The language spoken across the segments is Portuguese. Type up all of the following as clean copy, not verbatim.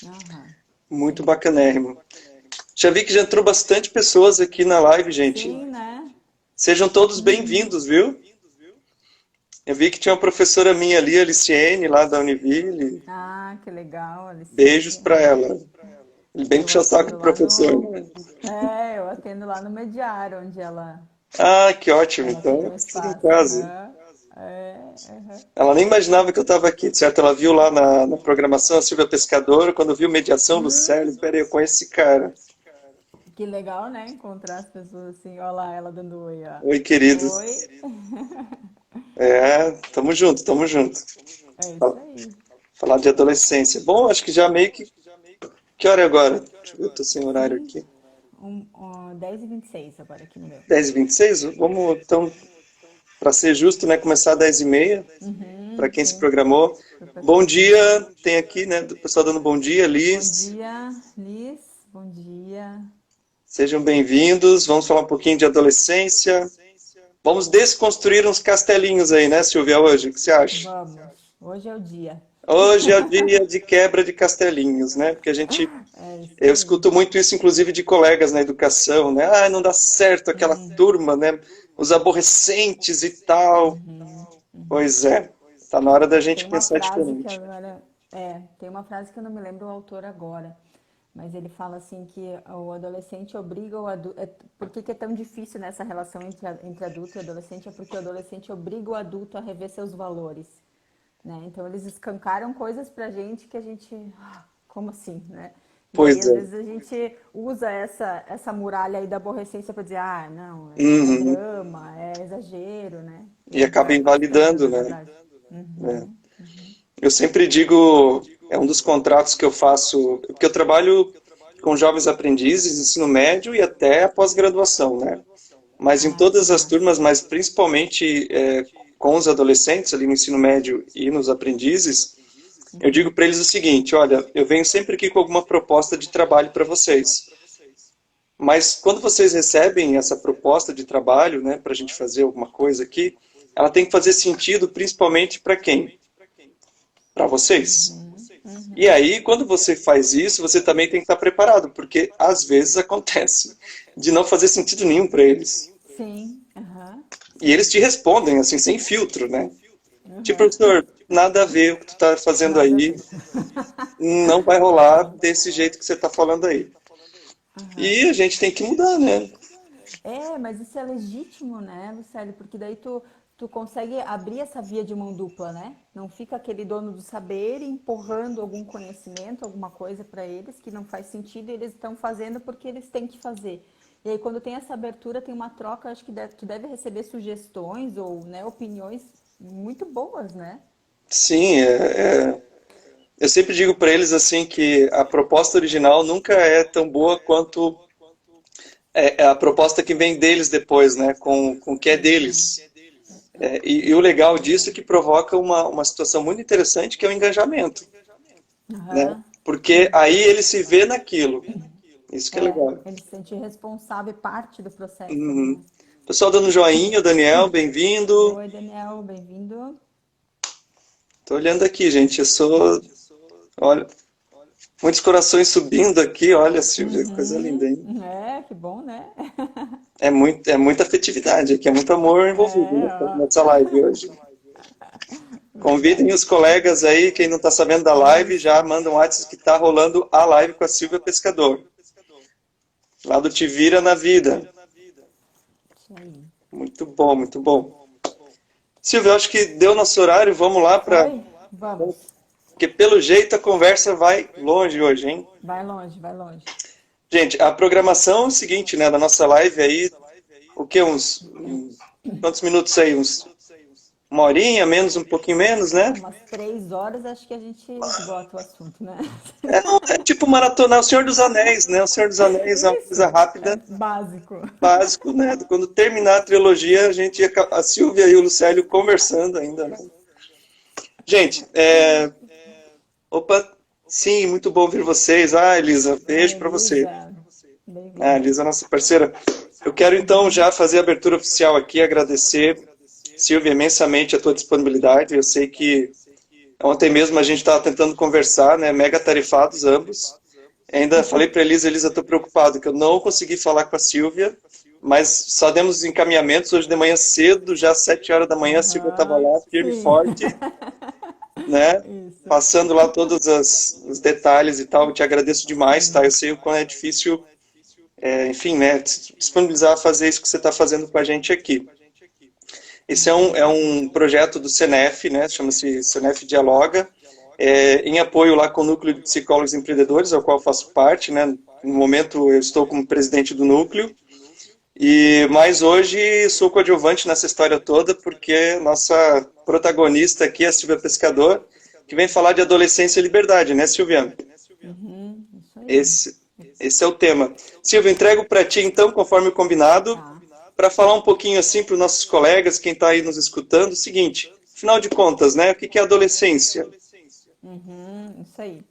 Aham. Muito Sim. bacanérrimo. Já vi que já entrou bastante pessoas aqui na live, gente. Sim, né? Sejam todos Uhum. bem-vindos, viu? Eu vi que tinha uma professora minha ali, a Liciene, lá da Univille. Ah, que legal, Beijos Aliciene. para Aham. ela. Bem Eu puxa saco atendo do lá professor. no. É, eu atendo lá no Mediar, onde Ah, que ótimo. ela tem Então, um estou em espaço. casa. Aham. É, aham. Ela nem imaginava que eu estava aqui, certo? Ela viu lá na programação a Silvia Pescador, quando viu Mediação Lucélio, Hum, peraí, eu conheço esse cara. que legal, né? Encontrar as pessoas assim. Olha lá, ela dando oi, ó. Oi, querido. Oi. É, tamo junto, tamo junto. É isso Fala- aí. Falar de adolescência. Bom, acho que já meio que. Que hora é agora? Deixa eu ver, eu tô sem horário Sim. aqui. 10h26 agora aqui no meu. 10h26? Vamos, então, para ser justo, né, começar às 10h30, para Uhum, quem se sim. programou. Pro Bom pessoal também. dia, tem aqui, né, do pessoal dando bom dia, Bom Liz. dia, Liz. Bom dia. Sejam bem-vindos. Vamos falar um pouquinho de adolescência. Vamos desconstruir uns castelinhos aí, né, Silvia, hoje? O que você acha? Vamos. Hoje é o dia. Hoje é o dia de quebra de castelinhos, né? Porque a gente, É isso eu aí. escuto muito isso, inclusive, de colegas na educação, né? Ah, não dá certo aquela turma, né? Os aborrecentes e tal. Uhum, uhum. Pois é, tá na hora da gente Tem uma pensar frase que diferente. agora. Tem uma frase que eu não me lembro o autor agora. Mas ele fala assim que o adolescente obriga o adulto. Por que é tão difícil nessa relação entre adulto e adolescente? É porque o adolescente obriga o adulto a rever seus valores. Né? Então eles escancaram coisas pra gente que a gente. Como assim, né? E aí, Pois às é. vezes, a gente usa essa muralha aí da aborrecência para dizer, ah, não, é Uhum. drama, é exagero, né? E E aí vai acaba afastando, invalidando, na né? verdade. É. Uhum, uhum. Eu sempre digo, é um dos contratos que eu faço, porque eu trabalho com jovens aprendizes, ensino médio e até a pós-graduação, né? Mas em Ah, que todas as massa. turmas, mas principalmente com os adolescentes ali no ensino médio e nos aprendizes, eu digo para eles o seguinte: olha, eu venho sempre aqui com alguma proposta de trabalho para vocês. Mas quando vocês recebem essa proposta de trabalho, né, para a gente fazer alguma coisa aqui, ela tem que fazer sentido principalmente para quem? Para vocês. Uhum, E uhum. aí, quando você faz isso, você também tem que estar preparado, porque às vezes acontece de não fazer sentido nenhum para eles. Sim, aham, E eles sim. te respondem assim, sem filtro, né? Tipo, Uhum. professor, nada a ver o que tu tá fazendo Nada a aí, ver. não vai rolar desse jeito que você tá falando aí. E Aham. a gente tem que mudar, né? Mas isso é legítimo, né, Lucélio? Porque daí tu consegue abrir essa via de mão dupla, né? Não fica aquele dono do saber empurrando algum conhecimento, alguma coisa para eles que não faz sentido e eles estão fazendo porque eles têm que fazer. E aí, quando tem essa abertura, tem uma troca, acho que tu deve receber sugestões ou, né, opiniões muito boas, né? Sim, eu sempre digo para eles assim que a proposta original nunca é tão boa quanto é a proposta que vem deles depois, né? Com o que é Uhum. deles. E o legal disso é que provoca uma situação muito interessante que é o engajamento, né? Aham, Porque sim. aí ele se vê naquilo. Isso que é É, legal. ele se sente responsável e parte do processo ali, Uhum. né? Pessoal dando joinha, Daniel, bem-vindo. Oi, Daniel, bem-vindo. Tô olhando aqui, gente. Eu sou. Olha, muitos corações subindo aqui. Olha, Silvia, coisa linda, Uhum. hein? Que bom, né? É muita afetividade aqui, é muito amor envolvido Ó. nessa live hoje. Convidem Verdade. os colegas aí, quem não está sabendo da live, já Isso. manda um WhatsApp que está rolando a live com a Silvia Pescador, lá do Te Vira na Vida. Isso aí. Muito bom, muito bom. Silvia, eu acho que deu nosso horário, vamos lá para. Foi? Vamos. Porque pelo jeito a conversa vai longe hoje, hein? Vai longe, vai longe. Gente, a programação é o seguinte, né, da nossa live aí, o que, quantos minutos aí? Uma horinha, menos, um pouquinho menos, né? Umas 3 horas acho que a gente esgota o assunto, né? É tipo maratonar o Senhor dos Anéis, né? O Senhor dos Anéis é uma Isso. coisa É rápida, básico. básico, né? Quando terminar a trilogia, a Silvia e o Lucélio conversando ainda, né? Gente, opa, sim, muito bom ver vocês. Ah, Elisa, beijo Oi, para você. Elisa. Ah, Bem-vinda. Elisa, nossa parceira. Eu quero então já fazer a abertura oficial aqui, agradecer, Silvia, imensamente a tua disponibilidade. Eu sei que Ontem mesmo a gente estava tentando conversar, né? Mega tarefados ambos. Ainda falei para Elisa, estou preocupado que eu não consegui falar com a Silvia, mas só demos os encaminhamentos hoje de manhã cedo, já às 7 horas da manhã, a Silvia estava Aham, lá, firme e sim. forte, né? Isso. Passando lá todos os detalhes e tal. Eu te agradeço demais, tá? Eu Sim. sei o quão é difícil, enfim, né? Disponibilizar fazer isso que você está fazendo com a gente aqui. Esse é um projeto do Senef, né? Chama-se Senef Dialoga, em apoio lá com o Núcleo de Psicólogos e Empreendedores, ao qual eu faço parte, né? No momento eu estou como presidente do núcleo, mas hoje sou coadjuvante nessa história toda, porque nossa protagonista aqui é a Silvia Pescador, que vem falar de adolescência e liberdade, né, Silvia? Uhum, isso aí. Esse, esse é o tema. Silvia, entrego para ti, então, conforme combinado, Tá. para falar um pouquinho assim para os nossos colegas, quem está aí nos escutando, o seguinte, afinal de contas, né, o que é adolescência? Uhum, isso aí.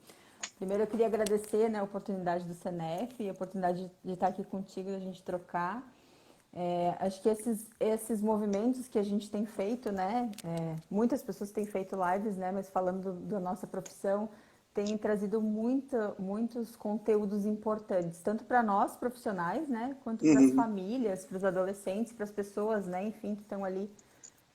Primeiro eu queria agradecer, né, a oportunidade do Senef e a oportunidade de estar aqui contigo e a gente trocar. Acho que esses movimentos que a gente tem feito, né, muitas pessoas têm feito lives, né, mas falando da nossa profissão, tem trazido muitos conteúdos importantes, tanto para nós profissionais, né, quanto para as Uhum. famílias, para os adolescentes, para as pessoas, né, enfim, que estão ali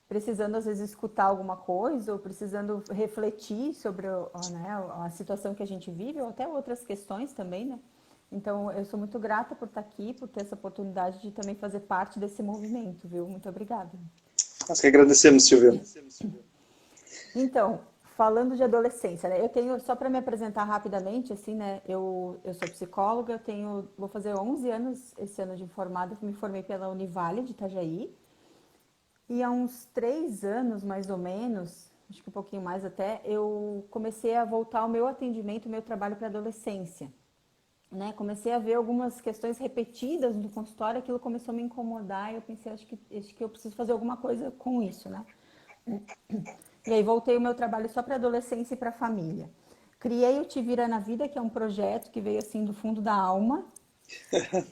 precisando às vezes escutar alguma coisa ou precisando refletir sobre né, a situação que a gente vive ou até outras questões também, né? Então, eu sou muito grata por estar aqui, por ter essa oportunidade de também fazer parte desse movimento, viu? Muito obrigada. Nós que agradecemos, Silvia. Então, falando de adolescência, né? Eu tenho, só para me apresentar rapidamente, assim, né? Eu sou psicóloga, vou fazer 11 anos esse ano de formada, me formei pela Univale de Itajaí. E há uns 3 anos, mais ou menos, acho que um pouquinho mais até, eu comecei a voltar ao meu atendimento, o meu trabalho para adolescência. Né? Comecei a ver algumas questões repetidas no consultório, aquilo começou a me incomodar e eu pensei, acho que eu preciso fazer alguma coisa com isso, né? E aí voltei o meu trabalho só para adolescência e para família. Criei o Te Vira na Vida, que é um projeto que veio assim do fundo da alma,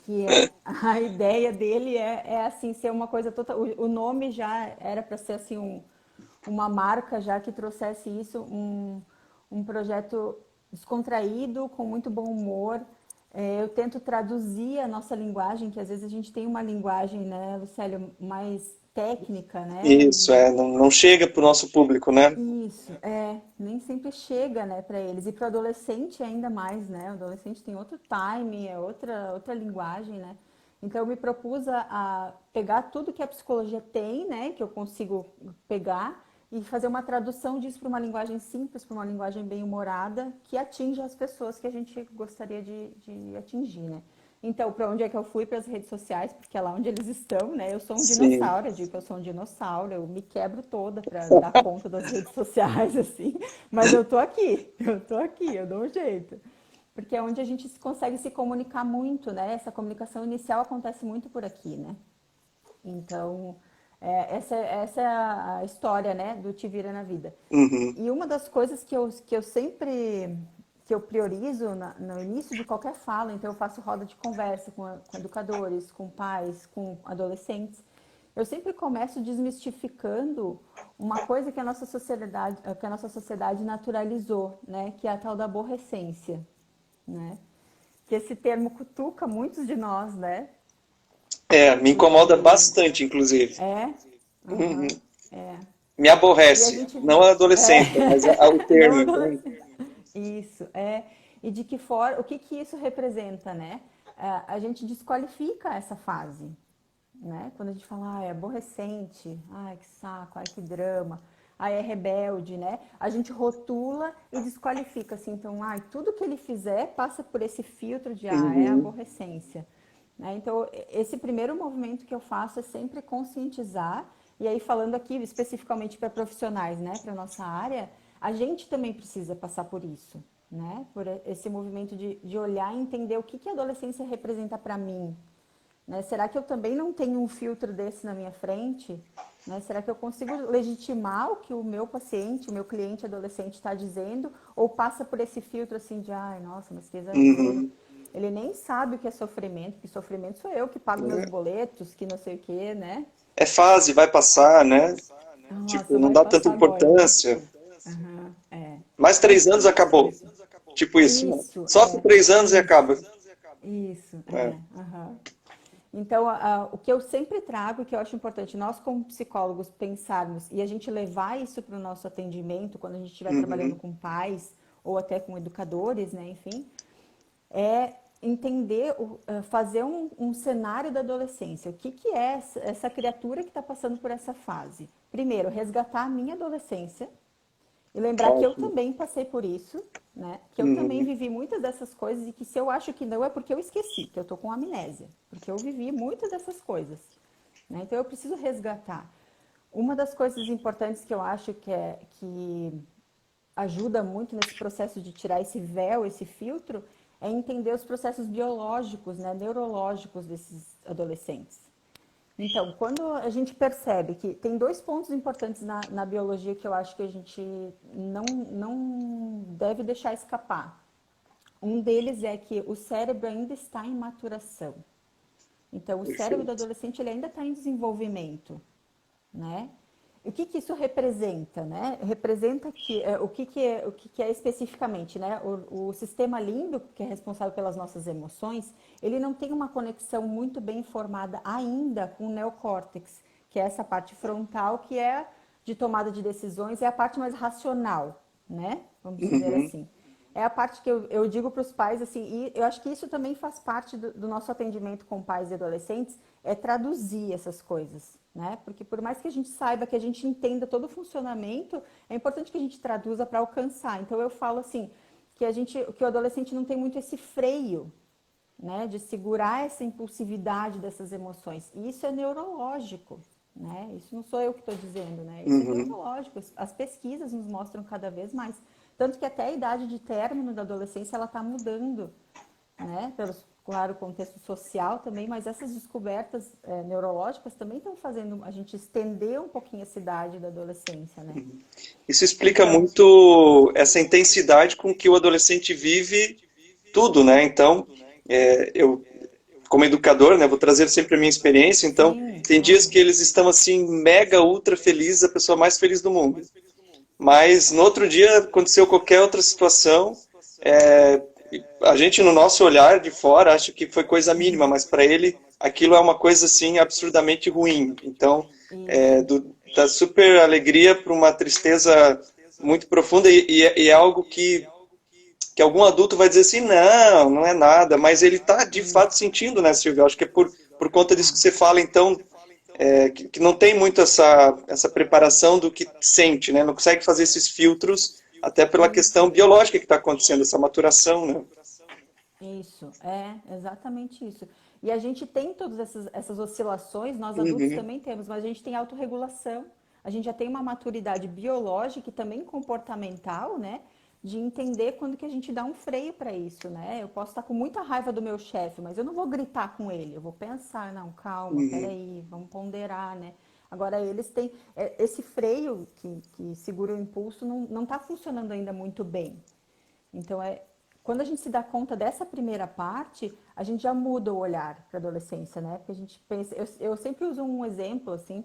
que a ideia dele é assim ser uma coisa total. O nome já era para ser assim uma marca já que trouxesse isso, um projeto descontraído, com muito bom humor. Eu tento traduzir a nossa linguagem, que às vezes a gente tem uma linguagem, né, Lucélio, mais técnica, né? Isso, não chega para o nosso público, né? Isso, nem sempre chega, né, para eles. E para o adolescente ainda mais, né? O adolescente tem outro time, é outra linguagem, né? Então eu me propus a pegar tudo que a psicologia tem, né, que eu consigo pegar e fazer uma tradução disso para uma linguagem simples, para uma linguagem bem humorada, que atinja as pessoas que a gente gostaria de atingir, né? Então, para onde é que eu fui? Para as redes sociais, porque é lá onde eles estão, né? Eu sou um Sim. dinossauro, eu digo que eu sou um dinossauro, eu me quebro toda para dar conta das redes sociais, assim. Mas eu tô aqui, eu dou um jeito. Porque é onde a gente consegue se comunicar muito, né? Essa comunicação inicial acontece muito por aqui, né? Então, essa é a história, né, do Te Vira na Vida. Uhum. E uma das coisas que eu sempre que eu priorizo no início de qualquer fala, então eu faço roda de conversa com educadores, com pais, com adolescentes. Eu sempre começo desmistificando uma coisa que a nossa sociedade naturalizou, né, que é a tal da aborrecência, né? Que esse termo cutuca muitos de nós, né? Me incomoda E bastante, inclusive. é, Uhum. aham, é. Me E a aborrece. gente Não a adolescência, mas o não termo, entende? adolescente. Isso, é. E de que forma, o que que isso representa, né? A gente desqualifica essa fase, né? Quando a gente fala, é aborrecente, ai, que saco, ai, que drama, ai, é rebelde, né? A gente rotula e desqualifica, assim, então, ai, tudo que ele fizer passa por esse filtro de, é Uhum. aborrecência. Né? Então, esse primeiro movimento que eu faço é sempre conscientizar, e aí falando aqui especificamente para profissionais, né, para nossa área, a gente também precisa passar por isso, né? Por esse movimento de olhar e entender o que a adolescência representa para mim. Né? Será que eu também não tenho um filtro desse na minha frente? Né? Será que eu consigo legitimar o que o meu paciente, o meu cliente adolescente está dizendo? Ou passa por esse filtro assim de, ai, nossa, mas que exagero. Uhum. Ele nem sabe o que é sofrimento, que sofrimento sou eu que pago meus boletos, que não sei o quê, né? É fase, vai passar, né? Tipo, Nossa, não vai dá tanta passar agora. importância. Aham, Mais 3 anos acabou. Tipo isso, né? Isso, Só com 3 anos e acaba. isso, É. aham. Então, o que eu sempre trago, que eu acho importante, nós como psicólogos pensarmos e a gente levar isso para o nosso atendimento, quando a gente estiver trabalhando Uhum. com pais ou até com educadores, né, enfim, é entender, fazer um cenário da adolescência. O que é essa criatura que está passando por essa fase? Primeiro, resgatar a minha adolescência e lembrar que eu Ótimo. também passei por isso, né? Que eu também Uhum. vivi muitas dessas coisas e que se eu acho que não é porque eu esqueci, que eu tô com amnésia, porque eu vivi muitas dessas coisas, né? Então eu preciso resgatar. Uma das coisas importantes que eu acho que ajuda muito nesse processo de tirar esse véu, esse filtro, é entender os processos biológicos, né, neurológicos desses adolescentes. Então, quando a gente percebe que tem dois pontos importantes na biologia que eu acho que a gente não deve deixar escapar. Um deles é que o cérebro ainda está em maturação. Então, o cérebro do Perfeito. adolescente ele ainda está em desenvolvimento, né? O que isso representa, né? Representa que o que é especificamente, né? O sistema límbico, que é responsável pelas nossas emoções, ele não tem uma conexão muito bem formada ainda com o neocórtex, que é essa parte frontal que é de tomada de decisões, é a parte mais racional, né? Vamos dizer Uhum. assim. É a parte que eu digo para os pais, assim, e eu acho que isso também faz parte do nosso atendimento com pais e adolescentes, é traduzir essas coisas, né? Porque por mais que a gente saiba, que a gente entenda todo o funcionamento, é importante que a gente traduza para alcançar. Então eu falo assim, que o adolescente não tem muito esse freio, né? De segurar essa impulsividade dessas emoções. E isso é neurológico, né? Isso não sou eu que estou dizendo, né? Isso é Uhum. neurológico. As pesquisas nos mostram cada vez mais. Tanto que até a idade de término da adolescência ela está mudando, né? Pelo, claro, contexto social também, mas essas descobertas neurológicas também estão fazendo a gente estender um pouquinho essa idade da adolescência, né? Isso explica Então, muito essa intensidade com que o adolescente vive tudo, né? Então, eu, como educador, né, vou trazer sempre a minha experiência. Então, sim, tem dias claro. que eles estão assim, mega, ultra felizes, a pessoa mais feliz do mundo. Mas no outro dia aconteceu qualquer outra situação. é, a gente, no nosso olhar de fora, acha que foi coisa mínima, mas para ele aquilo é uma coisa assim absurdamente ruim. Então, Isso. da super alegria para uma tristeza muito profunda e é algo que algum adulto vai dizer assim, não, não é nada, mas ele está de fato Isso. sentindo, né, Silvia? Acho que é por conta disso que Tá. você fala, então, que não tem muito essa preparação do que sente, né? Não consegue fazer esses filtros, até pela questão Isso. biológica que está acontecendo, essa maturação, né? Isso, é exatamente isso. E a gente tem todas essas oscilações, nós adultos Uhum, também temos, mas a gente tem autorregulação, a gente já tem uma maturidade biológica e também comportamental, né? De entender quando que a gente dá um freio para isso, né? Eu posso estar com muita raiva do meu chefe, mas eu não vou gritar com ele, eu vou pensar, não, calma, uhum, peraí, vamos ponderar, né? Agora, eles têm. Esse freio que segura o impulso não está funcionando ainda muito bem. Então, quando a gente se dá conta dessa primeira parte, a gente já muda o olhar para a adolescência, né? Porque a gente pensa. Eu sempre uso um exemplo, assim,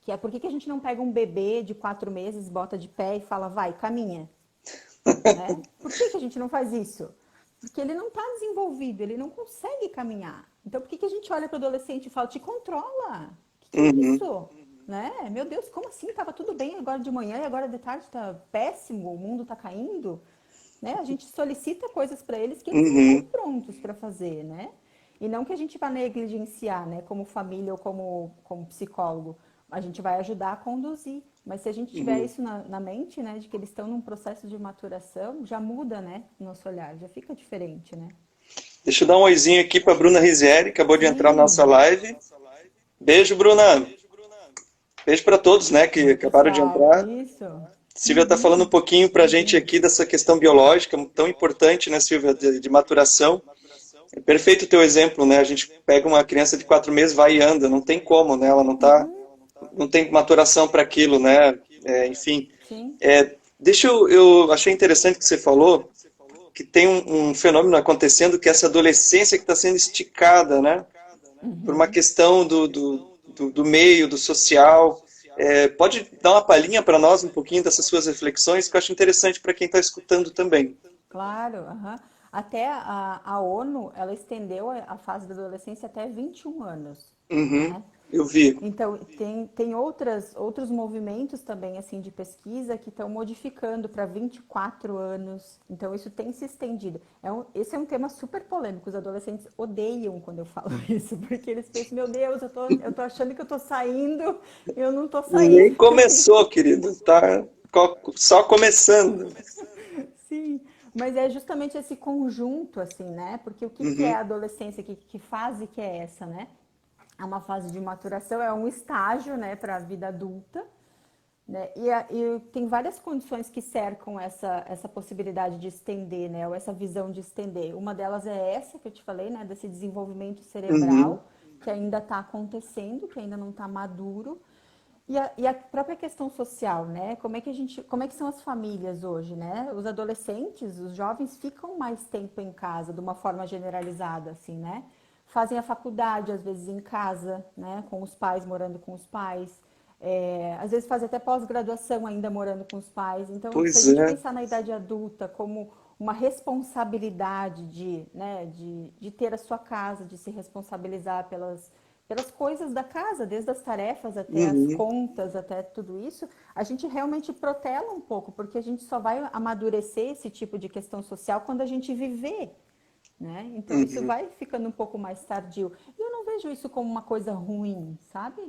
que é por que a gente não pega um bebê de 4 meses, bota de pé e fala, vai, caminha, né? Por que a gente não faz isso? Porque ele não está desenvolvido, ele não consegue caminhar. Então, por que a gente olha para o adolescente e fala, te controla? O que é uhum, isso? Né? Meu Deus, como assim? Tava tudo bem agora de manhã e agora de tarde está péssimo, o mundo está caindo, né? A gente solicita coisas para eles que eles não estão uhum, prontos para fazer, né? E não que a gente vá negligenciar, né? Como família ou como psicólogo, a gente vai ajudar a conduzir. Mas se a gente tiver uhum. isso na mente, né? De que eles estão num processo de maturação, já muda, né? O nosso olhar, já fica diferente, né? Deixa eu dar um oizinho aqui para Bruna Rizieri, acabou de entrar na nossa Sim. live. Beijo, Bruna. Beijo para todos, né, que Oi, acabaram de pessoal. entrar. Isso. Silvia está falando um Uhum. pouquinho para a gente aqui dessa questão biológica, tão importante, né, Silvia, de maturação. É perfeito o teu exemplo, né? A gente pega uma criança de 4 meses, vai e anda, não tem como, né? Ela não tem maturação para aquilo, né? Enfim, Sim. eu achei interessante que você falou que tem um fenômeno acontecendo que é essa adolescência que está sendo esticada, né? Por uma questão do meio, do social. Pode dar uma palhinha para nós um pouquinho dessas suas reflexões, que eu acho interessante para quem está escutando também. Claro, aham. Até a ONU, ela estendeu a fase da adolescência até 21 anos, Uhum, né? eu vi. Então, tem outros movimentos também, assim, de pesquisa que estão modificando para 24 anos. Então, isso tem se estendido. Esse é um tema super polêmico. Os adolescentes odeiam quando eu falo isso, porque eles pensam, meu Deus, eu tô achando que eu tô saindo, eu não tô Nem saindo. começou, querido. Tá só começando. Sim, mas é justamente esse conjunto, assim, né? Porque o que que é Uhum, a adolescência? Que fase que é essa, né? É uma fase de maturação, é um estágio, né, para a vida adulta, né? E tem várias condições que cercam essa possibilidade de estender, né? Ou essa visão de estender. Uma delas é essa que eu te falei, né? Desse desenvolvimento uhum, cerebral que ainda está acontecendo, que ainda não está maduro. E a própria questão social, né? Como é que são as famílias hoje, né? Os adolescentes, os jovens ficam mais tempo em casa, de uma forma generalizada, assim, né? Fazem a faculdade, às vezes, em casa, né? Com os pais, morando com os pais. Às vezes fazem até pós-graduação ainda morando com os pais. Então, se a pois gente é. pensar na idade adulta como uma responsabilidade de ter a sua casa, de se responsabilizar pelas coisas da casa, desde as tarefas até as Uhum, contas, até tudo isso, a gente realmente protela um pouco, porque a gente só vai amadurecer esse tipo de questão social quando a gente viver, né? Então isso uhum, vai ficando um pouco mais tardio. E eu não vejo isso como uma coisa ruim, sabe?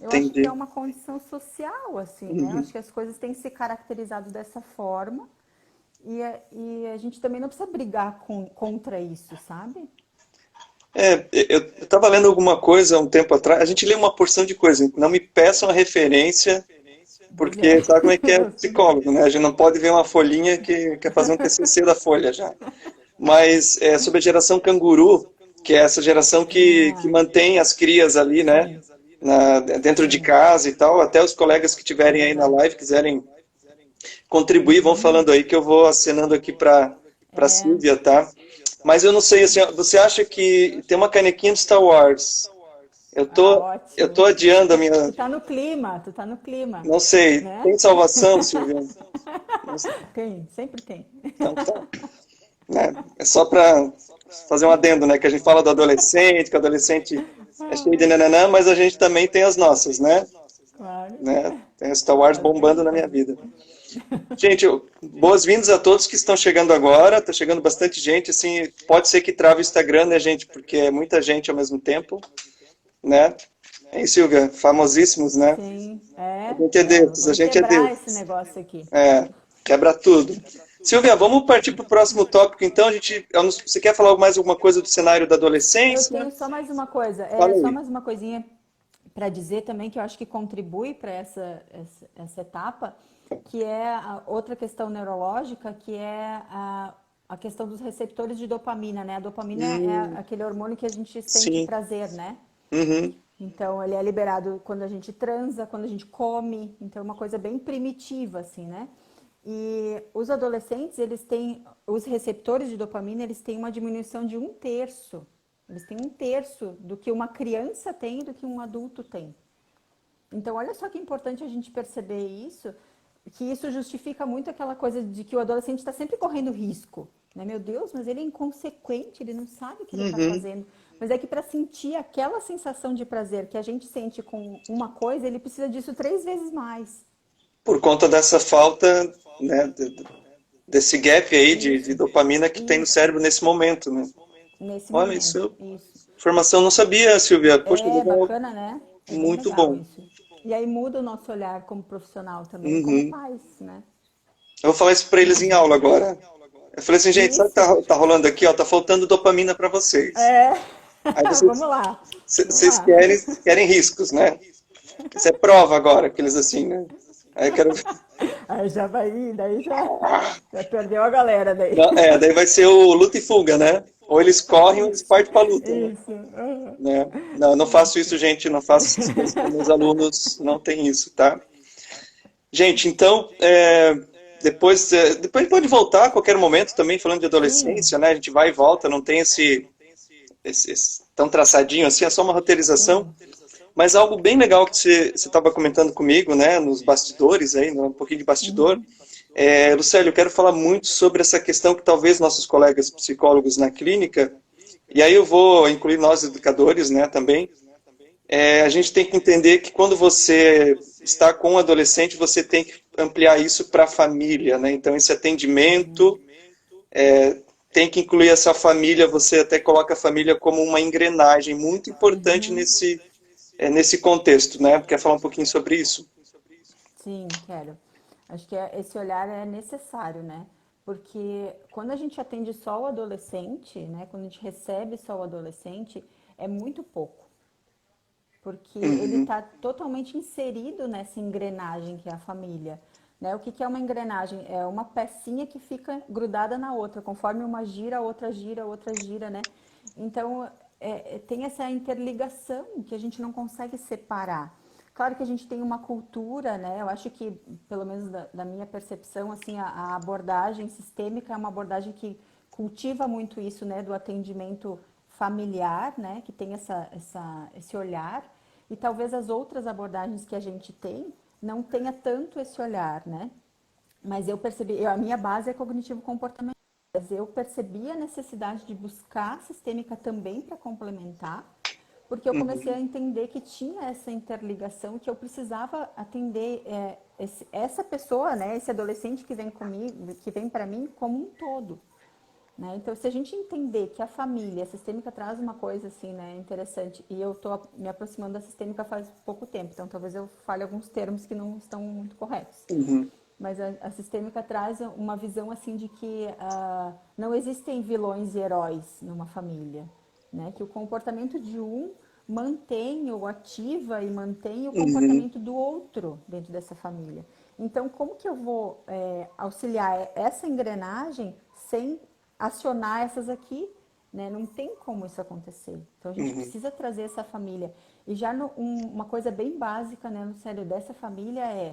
Eu acho que é entendi. uma condição social, assim, né? Eu Uhum. acho que as coisas têm se caracterizado dessa forma e a gente também não precisa brigar contra isso, sabe? Eu estava lendo alguma coisa um tempo atrás. A gente lê uma porção de coisa. Não me peçam a referência, Pois é, porque sabe como é que é eu sei. psicólogo, né? A gente não pode ver uma folhinha que quer fazer um TCC da folha já. Mas é sobre a geração canguru, que é essa geração que Ah, mantém as crias ali, né? sim, Dentro de sim, casa e tal. Até os colegas que é tiverem aí na verdade. live quiserem contribuir, vão Uhum. falando aí que eu vou acenando aqui para É. Silvia, tá? Mas eu não sei, assim, ó, você acha que tem uma canequinha do Star Wars? Eu Ah, tô, eu tô ótimo. adiando a minha, Tu tá no clima, não sei, né? tem salvação, Silvia? Não sei. Tem, sempre tem. Então tá, né? É só para fazer um adendo, né? Que a gente fala do adolescente, que o adolescente é cheio de nananã, mas a gente também tem as nossas, Claro. né? Tem o Star Wars Claro que a bombando gente na minha tem. vida. Gente, boas-vindas a todos que estão chegando agora. Tá chegando bastante gente, assim, pode ser que trave o Instagram, né, gente? Porque é muita gente ao mesmo tempo, né? Hein, Silvia? Famosíssimos, né? Sim, A gente é desses, a vamos gente é quebrar esse desses. negócio aqui. É, quebra tudo. Silvia, vamos partir para o próximo tópico, então. Você quer falar mais alguma coisa do cenário da Eu adolescência? tenho só mais uma coisa, Fala só aí. mais uma coisinha para dizer também que eu acho que contribui para essa etapa, que é a outra questão neurológica, que é a questão dos receptores de dopamina, né? A dopamina é Hum, aquele hormônio que a gente sente sim. prazer, né? Uhum. Então, ele é liberado quando a gente transa, quando a gente come. Então, é uma coisa bem primitiva, assim, né? E os adolescentes, eles têm, os receptores de dopamina, eles têm uma diminuição de um terço. Eles têm um terço do que uma criança tem e do que um adulto tem. Então, olha só que importante a gente perceber isso, que isso justifica muito aquela coisa de que o adolescente está sempre correndo risco. Né? Meu Deus, mas ele é inconsequente, ele não sabe o que ele está Uhum. fazendo. Mas é que para sentir aquela sensação de prazer que a gente sente com uma coisa, ele precisa disso 3 vezes mais. Por conta dessa falta, né, desse gap aí de Isso, dopamina que tem no isso, cérebro nesse momento, né? nesse Olha, momento, isso, isso. informação não sabia, Silvia. Poxa, É legal, bacana, né? É bem muito legal bom. isso. E aí muda o nosso olhar como profissional também, como Uhum. pais, né? Eu vou falar isso para eles em aula agora. Eu falei assim, gente, sabe o que Isso. tá rolando aqui? Ó, tá faltando dopamina para vocês. É. Aí Vamos vocês, lá. Vamos vocês lá. querem riscos, né? Isso é prova agora, aqueles assim, né? Aí eu quero. Aí já vai ir, daí já perdeu a galera daí. Não, daí vai ser o luta e fuga, né? Ou eles correm ou eles Isso, partem para luta, né? isso. Aham. Né? Não, eu não faço Isso. isso, gente. Não faço essas coisas com meus alunos. Não tem isso, tá? Gente, então, depois pode voltar a qualquer momento também, falando de Sim, adolescência, né? A gente vai e volta, não tem esse tão traçadinho assim, é só uma roteirização. sim. Mas algo bem legal que você estava comentando comigo, né, nos bastidores, aí, um pouquinho de bastidor, Uhum, Lucélio, eu quero falar muito sobre essa questão que talvez nossos colegas psicólogos na clínica, e aí eu vou incluir nós educadores, né, também, a gente tem que entender que quando você está com um adolescente, você tem que ampliar isso para a família, né? Então, esse uhum, atendimento tem que incluir essa família, você até coloca a família como uma engrenagem muito importante uhum. nesse contexto, né? Quer falar um pouquinho sobre isso? Sim, quero. Acho que esse olhar é necessário, né? Porque quando a gente atende só o adolescente, né? Quando a gente recebe só o adolescente, é muito pouco. Porque ele Uhum, está totalmente inserido nessa engrenagem que é a família. Né? O que, que é uma engrenagem? É uma pecinha que fica grudada na outra, conforme uma gira, a outra gira, né? Então, tem essa interligação que a gente não consegue separar. Claro que a gente tem uma cultura, né? Eu acho que, pelo menos da minha percepção, assim, a abordagem sistêmica é uma abordagem que cultiva muito isso, né? Do atendimento familiar, né? Que tem esse olhar. E talvez as outras abordagens que a gente tem não tenha tanto esse olhar, né? Mas eu percebi, a minha base é cognitivo comportamental, mas eu percebi a necessidade de buscar a sistêmica também para complementar, porque eu comecei a uhum, entender que tinha essa interligação, que eu precisava atender essa pessoa, né, esse adolescente que vem comigo, que vem para mim como um todo. Né? Então, se a gente entender que a família, a sistêmica traz uma coisa assim, né, interessante, e eu estou me aproximando da sistêmica faz pouco tempo, então talvez eu fale alguns termos que não estão muito corretos. uhum, Mas a sistêmica traz uma visão assim de que não existem vilões e heróis numa família, né? Que o comportamento de um mantém ou ativa e mantém o uhum, comportamento do outro dentro dessa família. Então, como que eu vou auxiliar essa engrenagem sem acionar essas aqui? Né? Não tem como isso acontecer. Então, a gente uhum. precisa trazer essa família. E já uma coisa bem básica, né, no sério dessa família é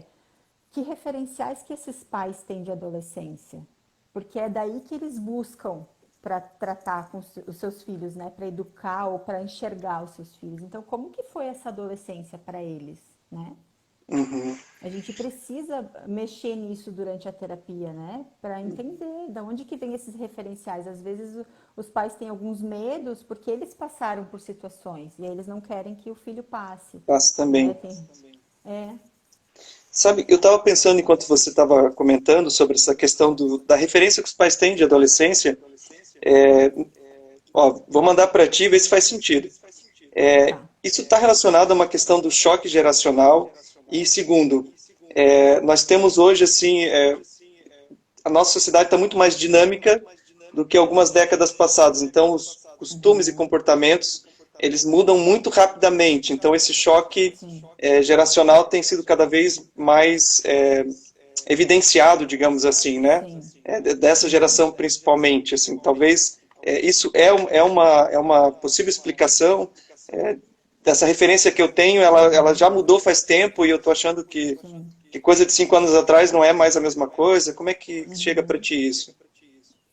que referenciais que esses pais têm de adolescência? Porque é daí que eles buscam para tratar com os seus filhos, né? Para educar ou para enxergar os seus filhos. Então, como que foi essa adolescência para eles, né? Uhum. A gente precisa mexer nisso durante a terapia, né? Para entender de onde que vem esses referenciais. Às vezes os pais têm alguns medos porque eles passaram por situações e aí eles não querem que o filho passe, Faço né? também. É, Sabe, eu estava pensando enquanto você estava comentando sobre essa questão da referência que os pais têm de adolescência. Ó, vou mandar para ti ver se faz sentido. tá. Isso está relacionado a uma questão do choque geracional. E segundo, nós temos hoje assim, a nossa sociedade está muito mais dinâmica do que algumas décadas passadas. Então, os costumes e Uhum, comportamentos eles mudam muito rapidamente. Então, esse choque sim. geracional tem sido cada vez mais evidenciado, digamos assim, né? Sim. Dessa Uhum. geração principalmente. Assim, talvez isso é uma possível explicação dessa referência que eu tenho. Ela Uhum. já mudou faz tempo e eu estou achando Sim. que coisa de 5 anos atrás não é mais a mesma coisa. Como é que chega para Uhum. ti isso?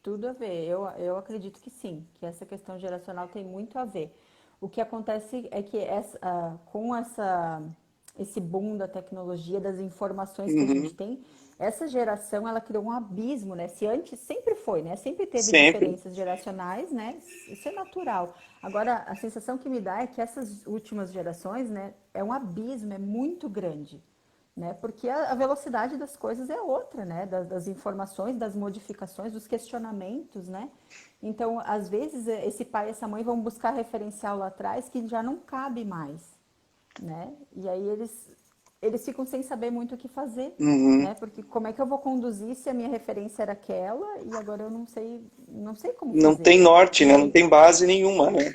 Tudo a ver. Eu acredito que sim, que essa questão geracional tem muito a ver. O que acontece é que com esse boom da tecnologia, das informações que a gente Uhum. tem, essa geração ela criou um abismo, né? Se antes sempre foi, né? Sempre teve Sempre. diferenças geracionais, né? Isso é natural. Agora, a sensação que me dá é que essas últimas gerações, né, é um abismo, é muito grande. Né? Porque a velocidade das coisas é outra, né? Das informações, das modificações, dos questionamentos, né? Então, às vezes, esse pai e essa mãe vão buscar referencial lá atrás que já não cabe mais, né? E aí eles ficam sem saber muito o que fazer, Uhum. né? Porque como é que eu vou conduzir se a minha referência era aquela e agora eu não sei como Não fazer. tem norte, E né? Não aí tem base nenhuma, né?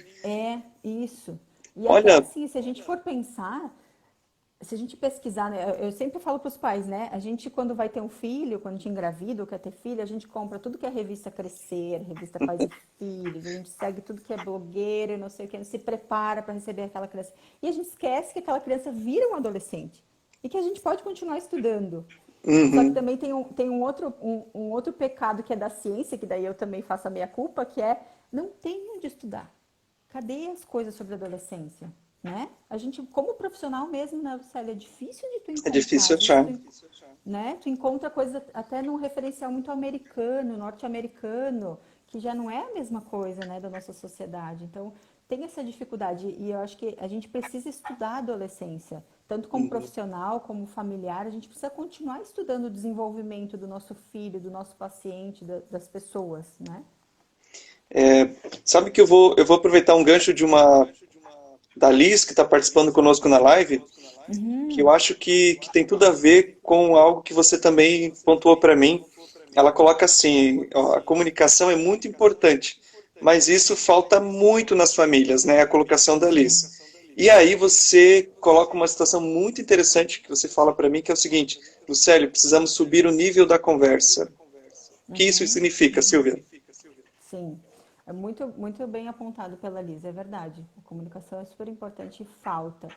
isso. E até Olha, assim, se a gente for pensar, se a gente pesquisar, né, eu sempre falo para os pais, né? A gente, quando vai ter um filho, quando a gente engravida ou quer ter filho, a gente compra tudo que é revista Crescer, revista Pais e Filhos, a gente segue tudo que é blogueira, não sei o que, se prepara para receber aquela criança. E a gente esquece que aquela criança vira um adolescente e que a gente pode continuar estudando. Só que uhum. também tem um outro pecado que é da ciência, que daí eu também faço a minha culpa, que é não tem onde estudar. Cadê as coisas sobre a adolescência? né? A gente, como profissional mesmo, né, Lucélia, é difícil de tu É difícil encontrar. Às vezes achar. tu, né, tu encontra coisa até num referencial muito americano, norte-americano, que já não é a mesma coisa, né, da nossa sociedade. Então, tem essa dificuldade e eu acho que a gente precisa estudar a adolescência, tanto como Uhum. profissional, como familiar, a gente precisa continuar estudando o desenvolvimento do nosso filho, do nosso paciente, das pessoas, né? Sabe que eu vou aproveitar um gancho da Liz, que está participando conosco na live, que eu Uhum, acho que tem tudo a ver com algo que você também pontuou para mim. Ela coloca assim, ó, a comunicação é muito importante, mas isso falta muito nas famílias, né? A colocação da sim. Liz. E aí você coloca uma situação muito interessante que você fala para mim, que é o seguinte, Lucélio, precisamos subir o nível da conversa. O que isso Uhum. significa, Silvia? Sim, é muito, muito bem apontado pela Liz, é verdade. A comunicação é super importante e falta.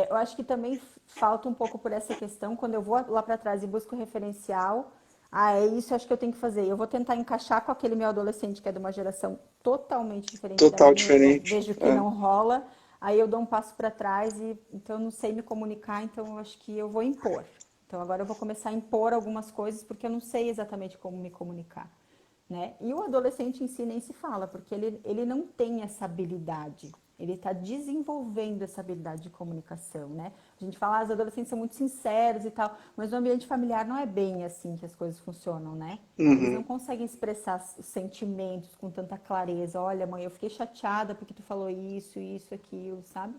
Eu acho que também falta um pouco por essa questão, quando eu vou lá para trás e busco referencial, é isso acho que eu tenho que fazer. Eu vou tentar encaixar com aquele meu adolescente que é de uma geração totalmente diferente da Total minha, eu diferente. vejo que É. não rola, aí eu dou um passo para trás e então eu não sei me comunicar, então eu acho que eu vou impor. Então agora eu vou começar a impor algumas coisas porque eu não sei exatamente como me comunicar, né? E o adolescente em si nem se fala, porque ele não tem essa habilidade. Ele está desenvolvendo essa habilidade de comunicação, né? A gente fala, os adolescentes são muito sinceros e tal, mas no ambiente familiar não é bem assim que as coisas funcionam, né? Eles não Uhum. conseguem expressar os sentimentos com tanta clareza. Olha, mãe, eu fiquei chateada porque tu falou isso, aquilo, sabe?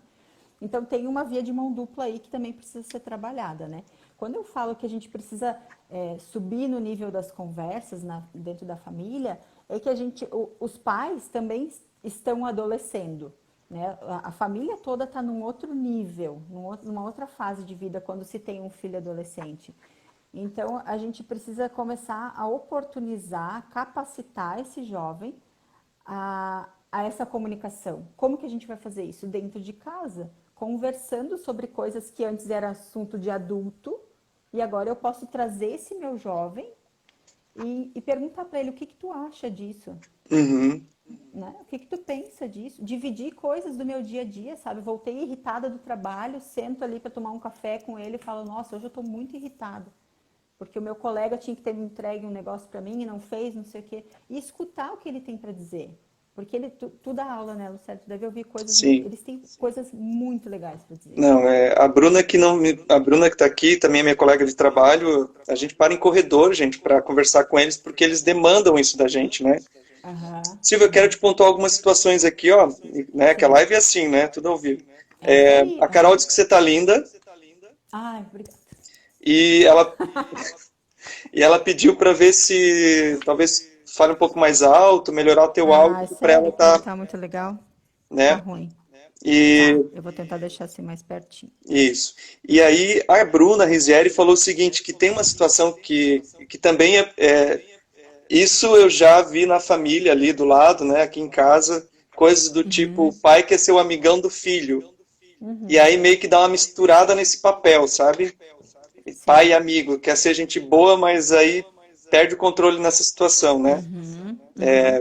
Então tem uma via de mão dupla aí que também precisa ser trabalhada, né? Quando eu falo que a gente precisa subir no nível das conversas dentro da família, é que os pais também estão adolescendo, né? A família toda está num outro nível, numa outra fase de vida quando se tem um filho adolescente. Então a gente precisa começar a oportunizar, capacitar esse jovem a essa comunicação. Como que a gente vai fazer isso? Dentro de casa, conversando sobre coisas que antes era assunto de adulto, e agora eu posso trazer esse meu jovem e perguntar para ele o que que tu acha disso, Uhum. né? O que que tu pensa disso? Dividir coisas do meu dia a dia, sabe? Voltei irritada do trabalho, sento ali para tomar um café com ele e falo, nossa, hoje eu estou muito irritada. Porque o meu colega tinha que ter me entregue um negócio para mim e não fez, não sei o quê. E escutar o que ele tem para dizer. Porque tu dá aula, né, Lucélia? Tu deve ouvir coisas muito. Sim. Eles têm coisas muito legais para dizer. Não, a Bruna que não a Bruna que está aqui, também é minha colega de trabalho, a gente para em corredor, gente, para conversar com eles, porque eles demandam isso da gente, né? Aham, Silvia, eu quero aham. te pontuar algumas situações aqui, ó, né? Que a Sim. live é assim, né? Tudo ao vivo. É isso aí. A Carol Aham. disse que você está linda Ai, obrigada. e ela pediu para ver se talvez fale um pouco mais alto, melhorar o teu Ah, áudio para ela sério que não estar, tá muito legal? Tá né? ruim. E Tá, eu vou tentar deixar assim mais pertinho. isso. E aí a Bruna Risieri falou o seguinte, que tem uma situação que também isso eu já vi na família ali do lado, né, aqui em casa, coisas do tipo, o Uhum, pai quer ser o amigão do filho. E uhum. aí meio que dá uma misturada nesse papel, sabe? Pai Sim. e amigo, quer ser gente boa, mas aí perde o controle nessa situação, né? Uhum, uhum.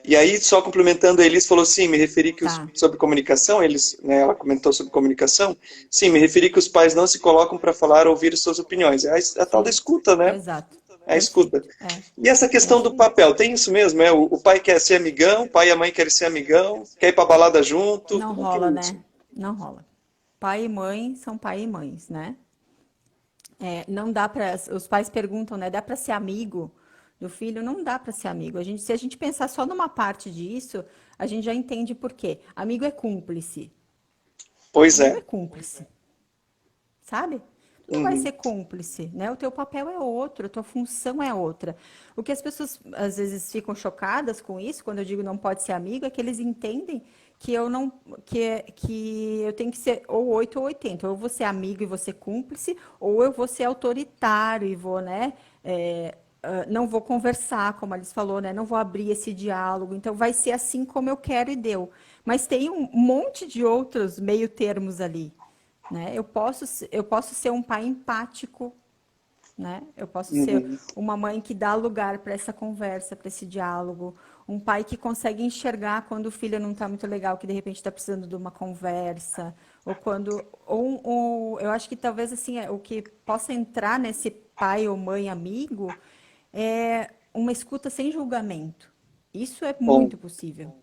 E aí, só complementando, a Elis falou, sim, me referi que Tá. sobre comunicação, né, ela comentou sobre comunicação, sim, me referi que os pais não se colocam para falar ou ouvir suas opiniões. É a tal da Sim. escuta, né? Exato. É a escuta. Perfeito. É. E essa É questão isso do aí. papel, tem isso mesmo? O pai quer ser amigão, o pai e a mãe querem ser amigão, quer ir pra balada junto, Não como é que é rola, isso? né? Não rola. Pai e mãe são pai e mães, né? Não dá para. Os pais perguntam, né? Dá para ser amigo do filho? Não dá para ser amigo. Se a gente pensar só numa parte disso, a gente já entende por quê. Amigo é cúmplice. Pois Amigo é é. cúmplice, sabe? Tu não vai Uhum. ser cúmplice, né? O teu papel é outro, a tua função é outra. O que as pessoas às vezes ficam chocadas com isso, quando eu digo não pode ser amigo, é que eles entendem que eu não que eu tenho que ser ou 8 ou 80. Ou eu vou ser amigo e vou ser cúmplice, ou eu vou ser autoritário e vou, né? Não vou conversar, como a Alice falou, né? Não vou abrir esse diálogo. Então vai ser assim como eu quero e deu. Mas tem um monte de outros meio termos ali, né? Eu posso ser um pai empático, né? Eu posso ser Uhum. uma mãe que dá lugar para essa conversa, para esse diálogo, um pai que consegue enxergar quando o filho não está muito legal, que de repente está precisando de uma conversa, ou quando, eu acho que talvez assim o que possa entrar nesse pai ou mãe amigo é uma escuta sem julgamento. Isso é Bom. muito possível,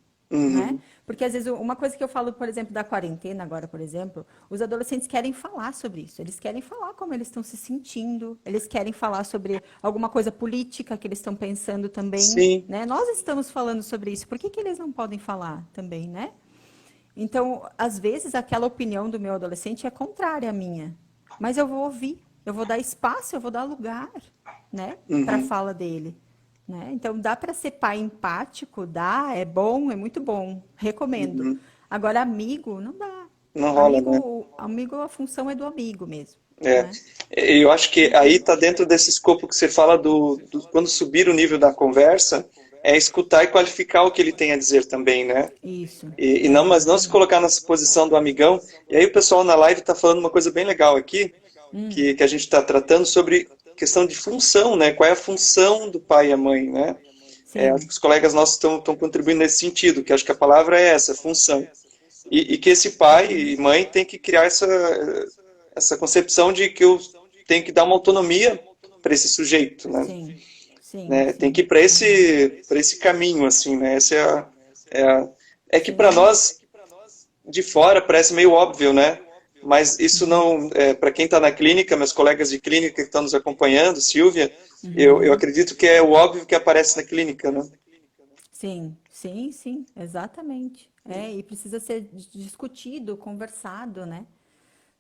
né? Uhum. Porque às vezes uma coisa que eu falo, por exemplo, da quarentena agora, por exemplo, os adolescentes querem falar sobre isso. Eles querem falar como eles estão se sentindo, eles querem falar sobre alguma coisa política que eles estão pensando também, Sim. né? Nós estamos falando sobre isso. Por que que eles não podem falar também, né? Então, às vezes aquela opinião do meu adolescente é contrária à minha, mas eu vou ouvir, eu vou dar espaço, eu vou dar lugar, né, para a Uhum. fala dele. Né? Então, dá para ser pai empático? Dá, é bom, é muito bom, recomendo. Uhum. Agora, amigo, não dá. Não rola, né? Amigo, a função é do amigo mesmo, É, né? eu acho que aí está dentro desse escopo que você fala quando subir o nível da conversa, é escutar e qualificar o que ele tem a dizer também, né? Isso, E não, mas não se exatamente. colocar nessa posição do amigão. E aí o pessoal na live está falando uma coisa bem legal aqui, que a gente está tratando sobre questão de função, né? Qual é a função do pai e a mãe, né? Acho Sim, que os colegas nossos estão contribuindo nesse sentido, que acho que a palavra é essa, função. E que esse pai e mãe tem que criar essa concepção de que eu tenho que dar uma autonomia para esse sujeito, né? sim, sim, Né? Tem que sim. ir para Aham. esse caminho, assim, né? Essa é, a, é que para Sim. nós de fora parece meio óbvio, né? Mas isso não, para quem está na clínica, meus colegas de clínica que estão nos acompanhando, Silvia, eu acredito que é o óbvio que aparece na clínica, né? Sim, sim, sim, exatamente. É, e precisa ser discutido, conversado, né,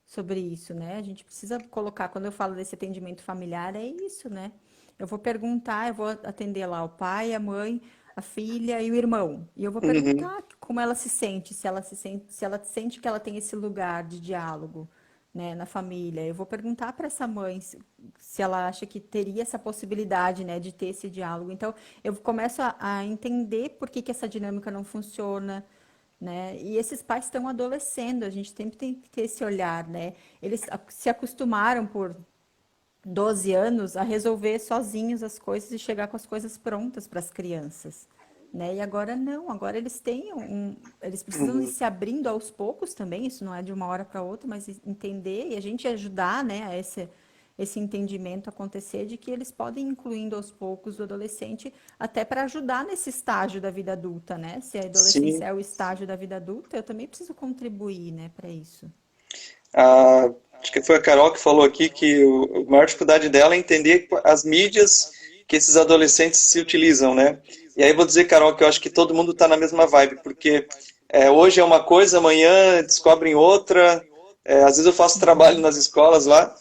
sobre isso, né? A gente precisa colocar, quando eu falo desse atendimento familiar, é isso, né? Eu vou perguntar, eu vou atender lá o pai, a mãe, a filha e o irmão. E eu vou Uhum, perguntar como ela se sente, se ela sente que ela tem esse lugar de diálogo, né, na família. Eu vou perguntar para essa mãe se ela acha que teria essa possibilidade, né, de ter esse diálogo. Então, eu começo a entender por que que essa dinâmica não funciona, né? E esses pais estão adolescendo, a gente sempre tem que ter esse olhar, né? Eles se acostumaram por 12 anos a resolver sozinhos as coisas e chegar com as coisas prontas para as crianças, né? E agora não, agora eles têm eles precisam ir uhum. se abrindo aos poucos também, isso não é de uma hora para outra, mas entender e a gente ajudar, né, a esse entendimento acontecer de que eles podem ir incluindo aos poucos o adolescente até para ajudar nesse estágio da vida adulta, né? Se a adolescência Sim. é o estágio da vida adulta, eu também preciso contribuir, né, para isso. Acho que foi a Carol que falou aqui que a maior dificuldade dela é entender as mídias que esses adolescentes se utilizam, né? E aí vou dizer, Carol, que eu acho que todo mundo está na mesma vibe, porque hoje é uma coisa, amanhã descobrem outra. Às vezes eu faço trabalho nas escolas lá.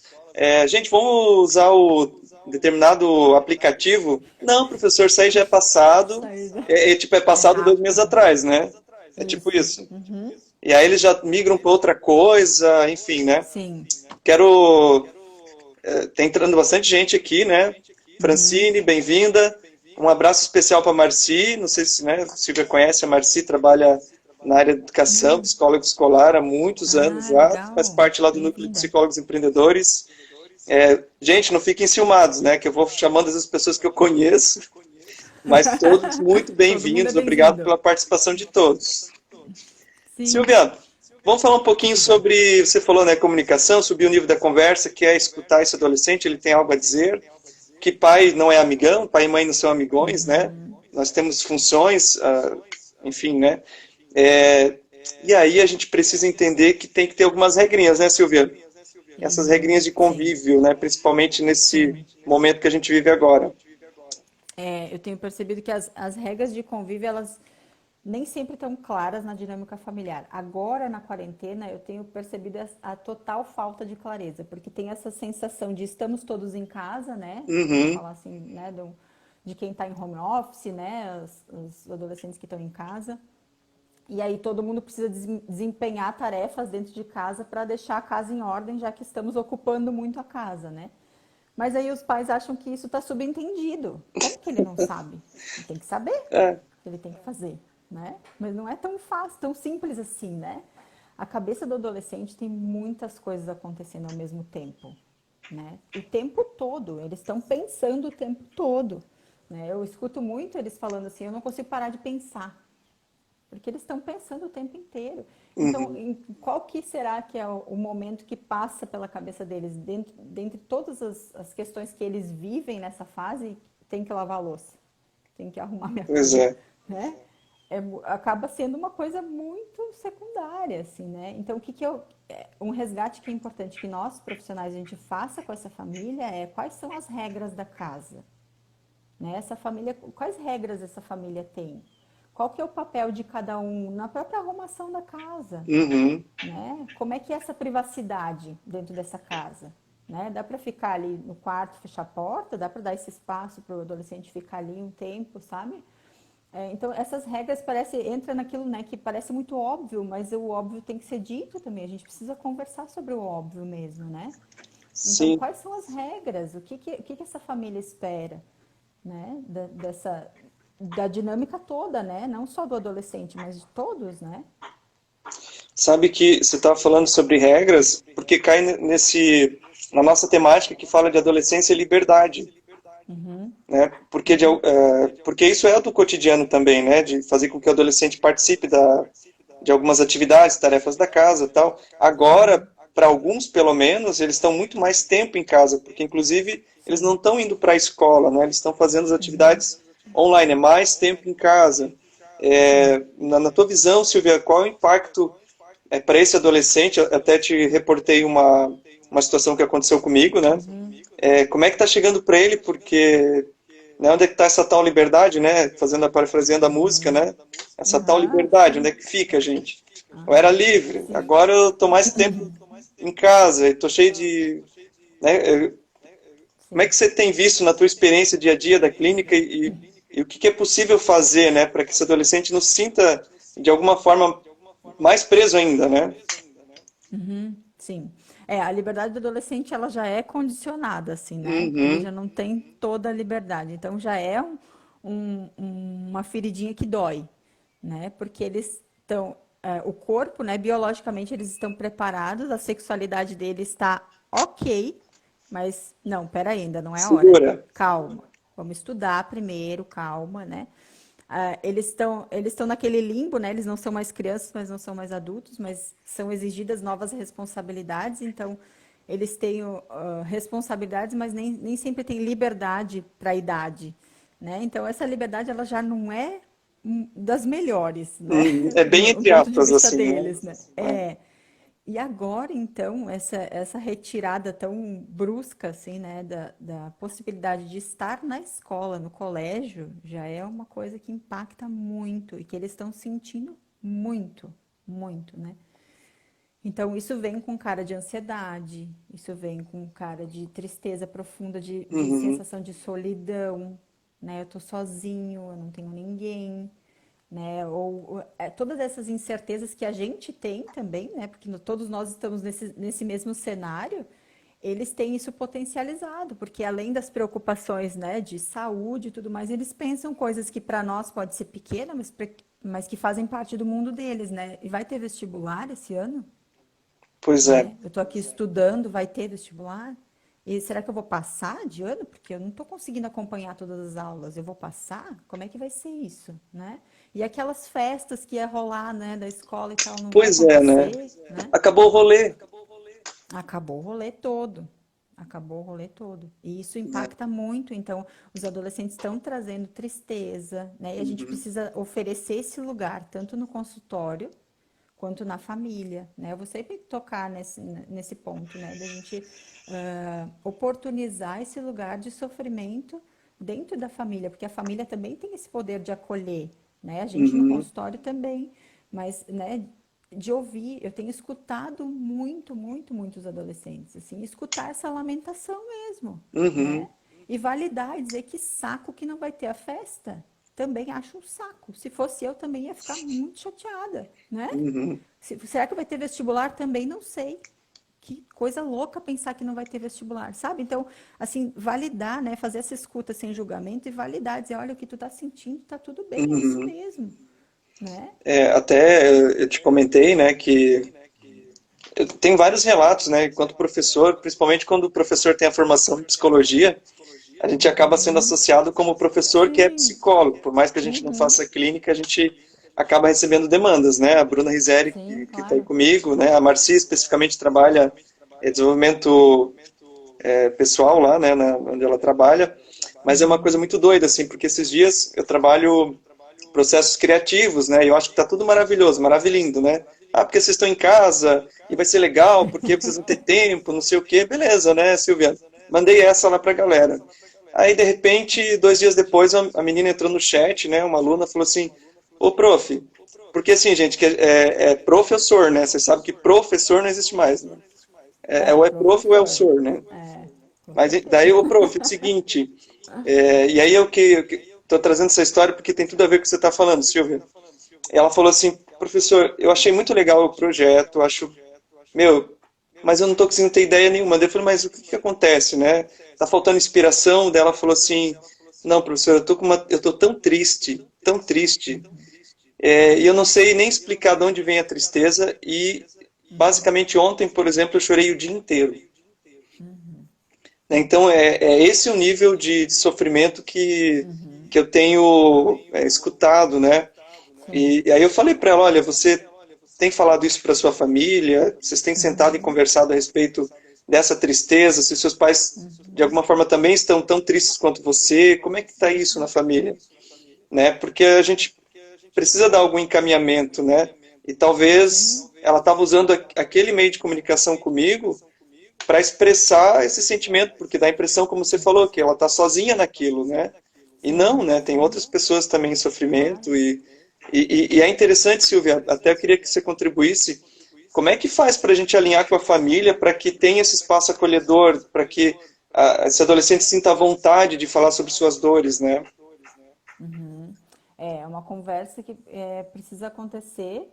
Gente, vamos usar o determinado aplicativo? Não, professor, isso aí já é passado. Saída. Tipo, é É passado 2 meses rápido. atrás, né? É tipo Isso. isso. Uhum. E aí eles já migram para outra coisa, enfim, né? Sim. Quero. Tá entrando bastante gente aqui, né? Uhum. Francine, bem-vinda. Um abraço especial para a Marci. Não sei se né, a Silvia conhece, a Marci trabalha na área de educação, psicóloga escolar há muitos anos Ah, já, faz legal. parte lá do Núcleo de Bem-vinda. Psicólogos Empreendedores. Gente, não fiquem enciumados, né? Que eu vou chamando as pessoas que eu conheço, mas todos muito Todo mundo é bem-vindos. Obrigado bem-vindo. pela participação de todos. Sim. Silvia, vamos falar um pouquinho Diga. sobre, você falou, né, comunicação, subir o nível da conversa, que é escutar esse adolescente, ele tem algo a dizer, que pai não é amigão, pai e mãe não são amigões, né? Nós temos funções, enfim, né? É, e aí a gente precisa entender que tem que ter algumas regrinhas, né, Silvia? Essas regrinhas de Sim. convívio, né, principalmente nesse Sim. momento que a gente vive agora. É, eu tenho percebido que as regras de convívio, elas nem sempre estão claras na dinâmica familiar. Agora, na quarentena, eu tenho percebido a total falta de clareza, porque tem essa sensação de estamos todos em casa, né? Vamos Uhum, falar assim, né? De quem está em home office, né? Os adolescentes que estão em casa. E aí todo mundo precisa desempenhar tarefas dentro de casa para deixar a casa em ordem, já que estamos ocupando muito a casa, né? Mas aí os pais acham que isso está subentendido. Como que ele não sabe? Ele tem que saber é, o que ele tem que fazer, né? Mas não é tão fácil, tão simples assim, né? A cabeça do adolescente tem muitas coisas acontecendo ao mesmo tempo, né? O tempo todo, eles estão pensando o tempo todo, né? Eu escuto muito eles falando assim, eu não consigo parar de pensar, porque eles estão pensando o tempo inteiro. Então, Uhum. qual que será que é o momento que passa pela cabeça deles, dentre todas as questões que eles vivem nessa fase, tem que lavar a louça, tem que arrumar minha Pois cama, é. né? Acaba sendo uma coisa muito secundária, assim, né? Então, um resgate que é importante que nós, profissionais, a gente faça com essa família é quais são as regras da casa, né? Essa família, quais regras essa família tem? Qual que é o papel de cada um na própria arrumação da casa, Uhum. né? Como é que é essa privacidade dentro dessa casa, né? Dá para ficar ali no quarto, fechar a porta, dá para dar esse espaço para o adolescente ficar ali um tempo, sabe? Então essas regras entra naquilo, né, que parece muito óbvio, mas o óbvio tem que ser dito também. A gente precisa conversar sobre o óbvio mesmo, né? Então Sim. quais são as regras? O que essa família espera, né? Da dinâmica toda, né? Não só do adolescente, mas de todos, né? Sabe que você estava falando sobre regras, porque cai na nossa temática que fala de adolescência e liberdade, Uhum, né? Porque isso é do cotidiano também, né? De fazer com que o adolescente participe de algumas atividades, tarefas da casa, e tal. Agora, sim, para alguns, pelo menos, eles estão muito mais tempo em casa, porque inclusive eles não sim. estão indo para a escola, né? Eles estão fazendo as atividades online, é mais tempo em casa. Sim. Na tua visão, Silvia, qual é o impacto para esse adolescente? Eu até te reportei uma situação que aconteceu comigo, né? Como é que está chegando para ele? Porque, né, onde é que está essa tal liberdade, né? Fazendo a parafraseando a música, né? Essa tal Aham, liberdade, onde é sim. que fica, gente? Eu era Aham, livre, sim. agora eu estou mais tempo em casa, estou cheio de, né? Como é Sim. que você tem visto na tua experiência dia a dia da clínica e o que é possível fazer, né, para que esse adolescente não se sinta de alguma forma mais preso ainda, né? Uhum, sim. A liberdade do adolescente, ela já é condicionada, assim, né? Porque ele Uhum, já não tem toda a liberdade. Então, já é uma feridinha que dói, né? Porque eles estão... o corpo, né, biologicamente, eles estão preparados, a sexualidade dele está ok, mas não, pera aí, ainda não é a hora. segura. Calma. Vamos estudar primeiro, calma, né? Eles estão naquele limbo, né? Eles não são mais crianças, mas não são mais adultos, mas são exigidas novas responsabilidades, então eles têm responsabilidades, mas nem sempre têm liberdade para a idade, né? Então essa liberdade ela já não é das melhores, né? É bem No entre ponto de aspas, vista assim, né? deles, né? E agora, então, essa retirada tão brusca, assim, né, da possibilidade de estar na escola, no colégio, já é uma coisa que impacta muito e que eles estão sentindo muito, muito, né? Então, isso vem com cara de ansiedade, isso vem com cara de tristeza profunda, de Uhum. sensação de solidão, né? Eu tô sozinho, eu não tenho ninguém, né? Todas essas incertezas que a gente tem também, né? Porque todos nós estamos nesse mesmo cenário, eles têm isso potencializado, porque além das preocupações, né, de saúde e tudo mais, eles pensam coisas que para nós pode ser pequena, mas que fazem parte do mundo deles, né? E vai ter vestibular esse ano, Pois é. né? Eu estou aqui estudando, vai ter vestibular? E será que eu vou passar de ano? Porque eu não estou conseguindo acompanhar todas as aulas. Eu vou passar? Como é que vai ser isso, né? E aquelas festas que ia rolar, né, da escola e tal, não vai Pois é, né? acontecer, né? Acabou o rolê. Acabou o rolê todo. Acabou o rolê todo. E isso Né? impacta muito. Então, os adolescentes estão trazendo tristeza, né? E a gente Uhum. precisa oferecer esse lugar, tanto no consultório quanto na família, né? Eu vou sempre tocar nesse ponto, né? Da gente oportunizar esse lugar de sofrimento dentro da família, porque a família também tem esse poder de acolher, né? A gente no Uhum. consultório também, mas, né? De ouvir, eu tenho escutado muito, muito, muitos adolescentes, assim, escutar essa lamentação mesmo, Uhum. né? E validar e dizer que saco que não vai ter a festa. Também acho um saco. Se fosse eu, também ia ficar muito chateada, né? Uhum. Será que vai ter vestibular? Também não sei. Que coisa louca pensar que não vai ter vestibular, sabe? Então, assim, validar, né? Fazer essa escuta sem julgamento e validar, dizer, olha, o que tu tá sentindo, tá tudo bem, é isso Uhum. mesmo, né? Até eu te comentei, né, que eu tenho vários relatos, né? Enquanto professor, principalmente quando o professor tem a formação em psicologia, a gente acaba sendo Uhum. associado como professor que é Sim. psicólogo. Por mais que a gente não Uhum. faça clínica, a gente acaba recebendo demandas, né? A Bruna Rizeri, Sim, que está aí claro. comigo, né? A Marcia especificamente trabalha desenvolvimento pessoal lá, né? Onde ela trabalha. Mas é uma coisa Uhum. muito doida, assim, porque esses dias eu trabalho processos criativos, né? E eu acho que tá tudo maravilhoso, maravilhindo, né? Ah, porque vocês estão em casa e vai ser legal, porque vocês vão ter tempo, não sei o quê. Beleza, né, Silvia? Mandei essa lá pra galera. Aí, de repente, 2 dias depois, a menina entrou no chat, né? Uma aluna falou assim: Ô, prof, porque assim, gente, que é professor, né? Você sabe que professor não existe mais, né? É, Ou é prof ou é o professor. sor, né? É, com Mas certeza. daí, ô, prof, é o seguinte, e aí eu que estou trazendo essa história porque tem tudo a ver com o que você está falando, Silvia. Ela falou assim, professor, eu achei muito legal o projeto, acho, meu, mas eu não estou conseguindo ter ideia nenhuma. Daí eu falei, mas o que que acontece, né? Tá faltando inspiração? Daí ela falou assim, não, professor, eu tô tão triste, e eu não sei nem explicar de onde vem a tristeza e, basicamente, ontem, por exemplo, eu chorei o dia inteiro. Uhum. Né? Então, é esse o nível de sofrimento Uhum. que eu tenho escutado, né? Sim. E aí eu falei para ela, olha, você tem falado isso para sua família? Vocês têm sentado e Uhum. conversado a respeito dessa tristeza? Se seus pais, de Uhum. alguma forma, também estão tão tristes quanto você, como é que está isso na família? Né? Porque a gente precisa dar algum encaminhamento, né? E Sim. talvez ela estava usando aquele meio de comunicação comigo para expressar esse sentimento, porque dá a impressão, como você falou, que ela está sozinha naquilo, né? E não, Sim. né? Tem Sim. outras pessoas também em sofrimento Claro. e é interessante, Silvia, até eu queria que você contribuísse. Como é que faz para a gente alinhar com a família para que tenha esse espaço acolhedor, para que esse adolescente sinta a vontade de falar sobre suas dores, né? Uhum. É uma conversa que precisa acontecer.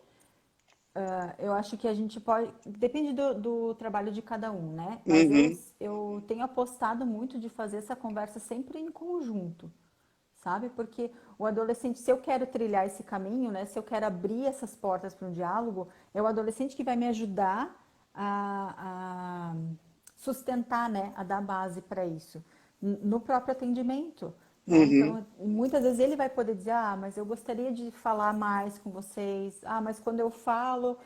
Eu acho que a gente pode. Depende do trabalho de cada um, né? Mas Uhum, eu tenho apostado muito de fazer essa conversa sempre em conjunto, sabe? Porque o adolescente, se eu quero trilhar esse caminho, né? Se eu quero abrir essas portas para um diálogo, é o adolescente que vai me ajudar a sustentar, né? A dar base para isso. No próprio atendimento. Né? uhum, Então, muitas vezes ele vai poder dizer, ah, mas eu gostaria de falar mais com vocês, ah, mas quando eu falo,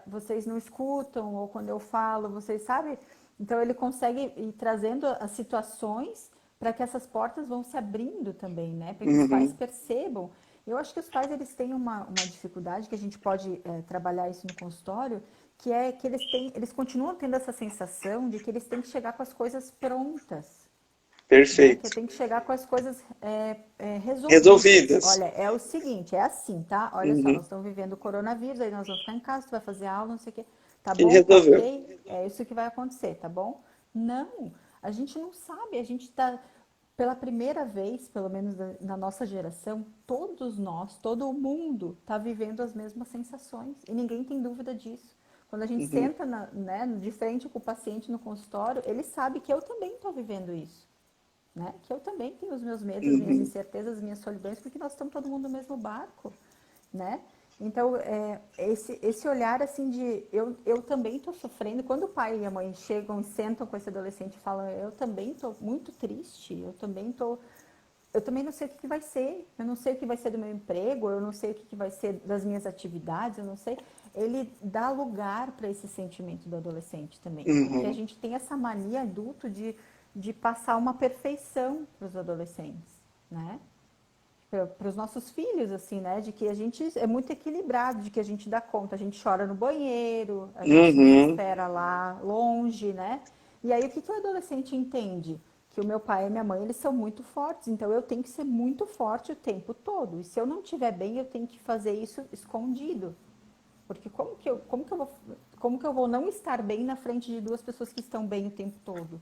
vocês não escutam, ou quando eu falo, vocês sabem? Então, ele consegue ir trazendo as situações para que essas portas vão se abrindo também, né? Para que os pais uhum, percebam. Eu acho que os pais, eles têm uma dificuldade, que a gente pode trabalhar isso no consultório, que é que eles continuam tendo essa sensação de que eles têm que chegar com as coisas prontas, né? Que perfeito. tem que chegar com as coisas resolvidas. Resolvidas. Olha, é o seguinte, é assim, tá? Olha só, Uhum. nós estamos vivendo o coronavírus, aí nós vamos ficar em casa, tu vai fazer aula, não sei o quê. Tá E bom? Tá resolveu. ok? É isso que vai acontecer, tá bom? Não, a gente não sabe, a gente tá, pela primeira vez, pelo menos na nossa geração, todos nós, todo o mundo tá vivendo as mesmas sensações e ninguém tem dúvida disso. Quando a gente Uhum, senta né, de frente com o paciente no consultório, ele sabe que eu também estou vivendo isso, né? Que eu também tenho os meus medos, as minhas uhum, incertezas, as minhas solidões, porque nós estamos todo mundo no mesmo barco, né? Então, esse olhar assim de eu também estou sofrendo. Quando o pai e a mãe chegam e sentam com esse adolescente e falam, eu também estou muito triste, eu também não sei o que, que vai ser, eu não sei o que vai ser do meu emprego, eu não sei o que, que vai ser das minhas atividades, eu não sei. Ele dá lugar para esse sentimento do adolescente também, porque a uhum, gente tem essa mania adulto de passar uma perfeição para os adolescentes, né? Para os nossos filhos, assim, né? De que a gente é muito equilibrado, de que a gente dá conta, a gente chora no banheiro, a gente se uhum, desespera lá longe, né? E aí o que, que o adolescente entende? Que o meu pai e minha mãe, eles são muito fortes, então eu tenho que ser muito forte o tempo todo. E se eu não estiver bem, eu tenho que fazer isso escondido. Porque como que eu vou não estar bem na frente de duas pessoas que estão bem o tempo todo,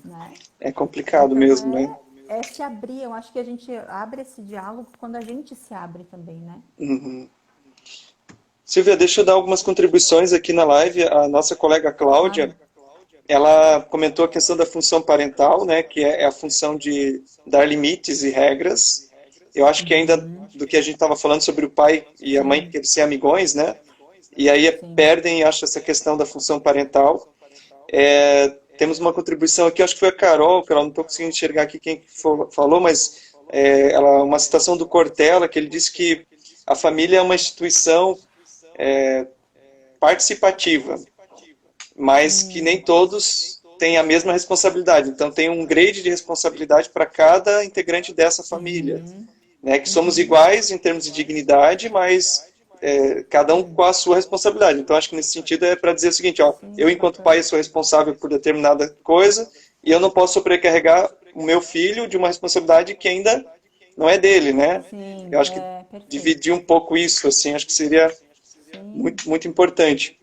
né? é complicado Então mesmo, né? é se abrir. Eu acho que a gente abre esse diálogo quando a gente se abre também, né? Uhum. Silvia, deixa eu dar algumas contribuições aqui na live. A nossa colega Claro. Cláudia, ela comentou a questão da função parental, né, que é a função de dar limites e regras. Eu acho que ainda Uhum. do que a gente estava falando sobre o pai e a mãe Sim. querer ser amigões, né? e aí sim. perdem, acho, essa questão da função parental. Temos uma contribuição aqui, acho que foi a Carol, não estou conseguindo enxergar aqui quem falou, mas uma citação do Cortella, que ele disse que a família é uma instituição participativa, mas que nem Hum, todos têm a mesma responsabilidade. Então, tem um grade de responsabilidade para cada integrante dessa família, uhum, né? Que somos uhum, iguais em termos de dignidade, mas cada um com sim, a sua responsabilidade. Então, acho que nesse sentido é para dizer o seguinte, ó, sim, eu, que enquanto pai, bacana. sou responsável por determinada coisa e eu não posso sobrecarregar o meu filho de uma responsabilidade que ainda não é dele, né? Sim, Eu acho que é perfeito. dividir um pouco isso, assim, acho que seria Sim, muito, muito importante.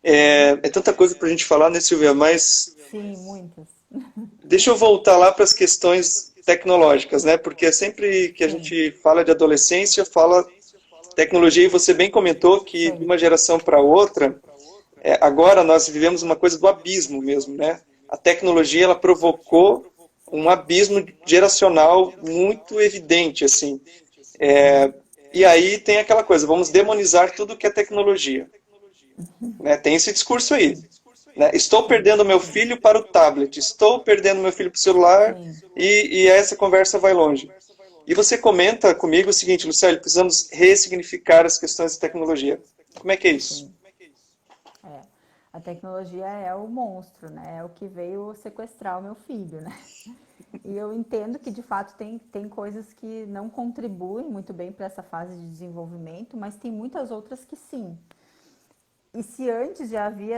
sim, É tanta coisa para a gente falar, né, Silvia? Mas sim, muitas. deixa eu voltar lá para as questões tecnológicas, né? Porque sempre que a Sim, gente fala de adolescência, fala tecnologia, e você bem comentou que de sim. uma geração para outra, agora nós vivemos uma coisa do abismo mesmo, né? A tecnologia, ela provocou um abismo geracional muito evidente, assim. Sim, E aí tem aquela coisa, vamos demonizar tudo que é tecnologia, né? Tem esse discurso aí, né? Estou sim, perdendo meu sim, filho para o tablet, estou perdendo meu filho para o celular, sim, e essa conversa vai longe. E você comenta comigo o seguinte, Luciano, precisamos ressignificar as questões de tecnologia. Como é que é isso? sim. É. A tecnologia é o monstro, né? É o que veio sequestrar o meu filho, né? E eu entendo que de fato tem coisas que não contribuem muito bem para essa fase de desenvolvimento, mas tem muitas outras que sim. E se antes já havia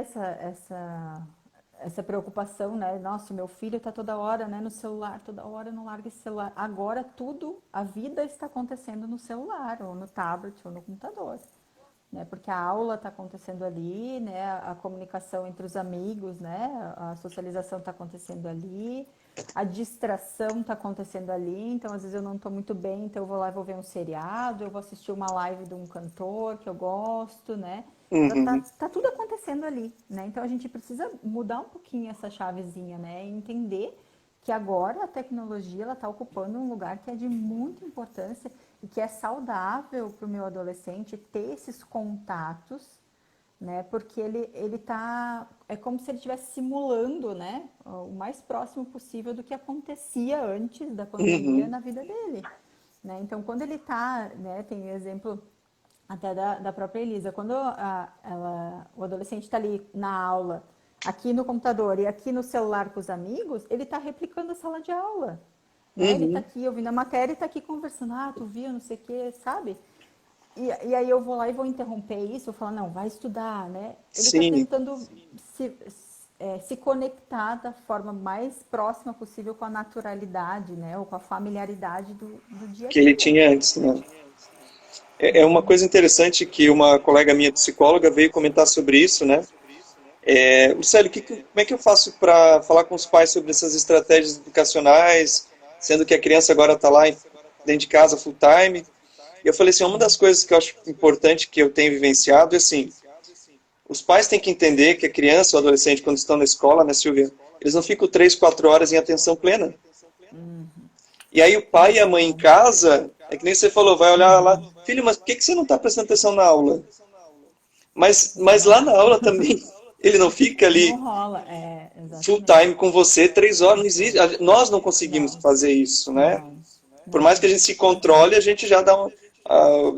essa preocupação, né? Nossa, meu filho está toda hora, né, no celular, toda hora não larga esse celular. Agora tudo, a vida está acontecendo no celular, ou no tablet, ou no computador. Né? Porque a aula está acontecendo ali, né? A comunicação entre os amigos, né? A socialização está acontecendo ali, a distração está acontecendo ali. Então, às vezes eu não estou muito bem, então eu vou lá e vou ver um seriado, eu vou assistir uma live de um cantor que eu gosto, né? Uhum. Tá tudo acontecendo ali, né? Então a gente precisa mudar um pouquinho essa chavezinha, né? E entender que agora a tecnologia ela está ocupando um lugar que é de muita importância e que é saudável para o meu adolescente ter esses contatos, né? Porque ele tá é como se ele estivesse simulando, né? O mais próximo possível do que acontecia antes da pandemia Uhum. na vida dele, né? Então quando ele tá, né? Tem exemplo até da própria Elisa, quando o adolescente está ali na aula, aqui no computador e aqui no celular com os amigos, ele está replicando a sala de aula. Né? Ele está Uhum. aqui ouvindo a matéria e está aqui conversando, tu viu, não sei o que, sabe? E aí eu vou lá e vou interromper isso, eu falo, não, vai estudar, né? Ele está Sim, tentando se, se conectar da forma mais próxima possível com a naturalidade, né? Ou com a familiaridade do dia a que ele dia. tinha antes, né? É uma coisa Exatamente. interessante que uma colega minha psicóloga veio comentar sobre isso, né? Lucélio, como é que eu faço para falar com os pais sobre essas estratégias educacionais, sendo que a criança agora está lá dentro de casa full time? E eu falei assim, uma das Sim. coisas que eu acho importante que eu tenho vivenciado é assim, os pais têm que entender que a criança ou adolescente, quando estão na escola, né, Silvia, eles não ficam 3, 4 horas em atenção plena. E aí o pai e a mãe em Não. casa, é que nem você falou, vai olhar lá, filho, mas por que você não está prestando atenção na aula? Mas Não lá na dá. aula também, ele não fica Não ali rola, full exatamente. time com você 3 horas, não existe, nós não conseguimos Não, fazer isso, né? não, Por mais que a não. gente se controle, a gente já dá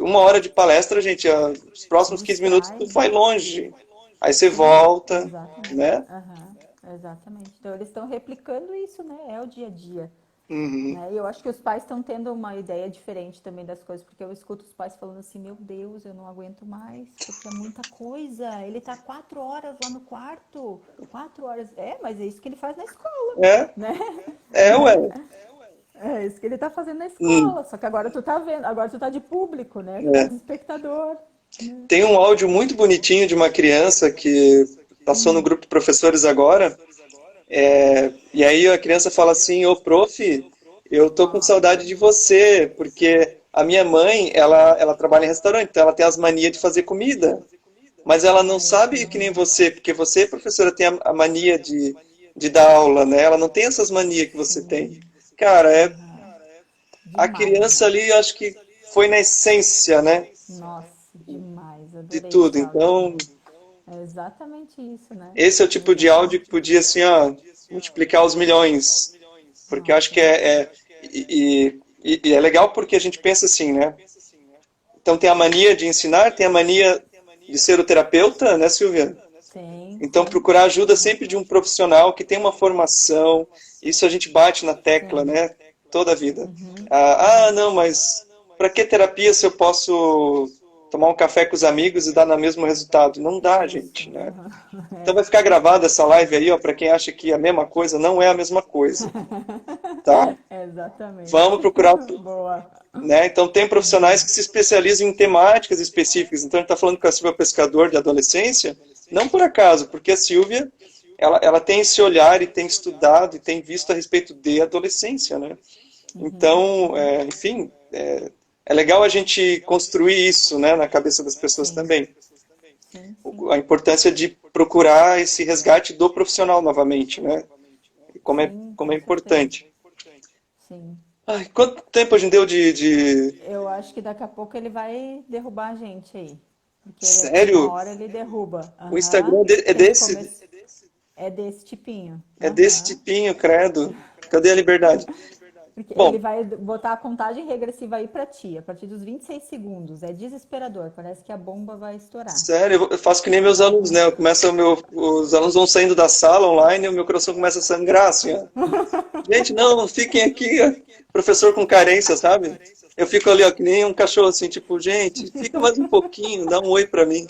1 hora de palestra, gente, os próximos 15 minutos tu Distrai. vai longe, aí você Sim, volta, exatamente. né? Aham, exatamente. Então eles estão replicando isso, né? É o dia a dia. Uhum. Né? E eu acho que os pais estão tendo uma ideia diferente também das coisas, porque eu escuto os pais falando assim, meu Deus, eu não aguento mais, porque é muita coisa. Ele tá 4 horas lá no quarto. 4 horas. É, mas é isso que ele faz na escola, É, né? ué. É isso que ele tá fazendo na Hum, escola. Só que agora tu tá vendo, agora tu tá de público, né? Tu tá é. de espectador. Né? Tem um áudio muito bonitinho de uma criança que passou no grupo de professores agora, e aí a criança fala assim, ô prof, eu tô com Nossa, saudade de você, porque a minha mãe, ela trabalha em restaurante, então ela tem as manias de fazer comida, mas ela não ai, que sabe que nem legal. você, porque você, professora, tem a mania de dar aula, né? Ela não tem essas manias que você tem. Sim. Cara, Aham. a Demais, criança né? ali, eu acho que foi na essência, né? Nossa, demais. de adorei tudo. esse áudio Então, também. É exatamente isso, né? esse é o tipo de áudio que podia, assim, ó, multiplicar os milhões. Porque eu acho Nossa, que e é legal porque a gente pensa assim, né? Então tem a mania de ensinar, tem a mania de ser o terapeuta, né, Silvia? sim, Então sim. procurar ajuda sempre de um profissional que tem uma formação. Isso a gente bate na tecla, Sim. né? Toda a vida. Uhum, Ah, uhum. não, mas para que terapia se eu posso tomar um café com os amigos e dar no mesmo resultado? Não dá, Isso. gente, né? Uhum. Então vai ficar gravada essa live aí, ó, para quem acha que é a mesma coisa, não é a mesma coisa, tá? É. Exatamente. Vamos procurar, Boa. né? Então tem profissionais Uhum. que se especializam em temáticas específicas. Então a gente está falando com a Silvia Pescador de adolescência, não por acaso, porque a Silvia ela tem esse olhar e tem estudado e tem visto a respeito de adolescência, né? Uhum, Então, uhum. enfim, é legal a gente construir isso, né, na cabeça das pessoas Sim, também. sim, sim. A importância de procurar esse resgate do profissional novamente, né? E Sim, como é com certeza. importante. Sim. Ai, quanto tempo a gente deu de... Eu acho que daqui a pouco ele vai derrubar a gente aí. Porque uma Sério? hora ele derruba. O Aham. Instagram é Que a gente desse? começa. É desse tipinho. É desse Aham. tipinho, credo. Cadê a liberdade? Porque ele Bom, vai botar a contagem regressiva aí pra ti, a partir dos 26 segundos. É desesperador, parece que a bomba vai estourar. sério, eu faço que nem meus alunos, né? Eu começo, os alunos vão saindo da sala online e o meu coração começa a sangrar, assim, ó. Gente, não, fiquem aqui, ó. Professor com carência, sabe? Eu fico ali, ó, que nem um cachorro, assim, tipo, gente, fica mais um pouquinho, dá um oi pra mim.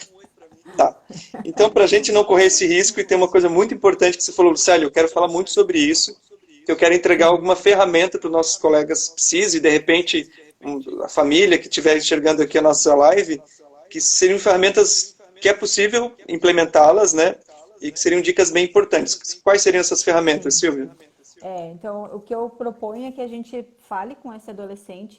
Tá. Então, para a gente não correr esse risco, e tem uma coisa muito importante que você falou, Lucélio, eu quero falar muito sobre isso, que eu quero entregar Sim, alguma ferramenta para os nossos colegas PSIS e, de repente, a família que estiver enxergando aqui a nossa live, que seriam ferramentas que é possível implementá-las, né? E que seriam dicas bem importantes. Quais seriam essas ferramentas, sim. Silvia? Então o que eu proponho é que a gente fale com esse adolescente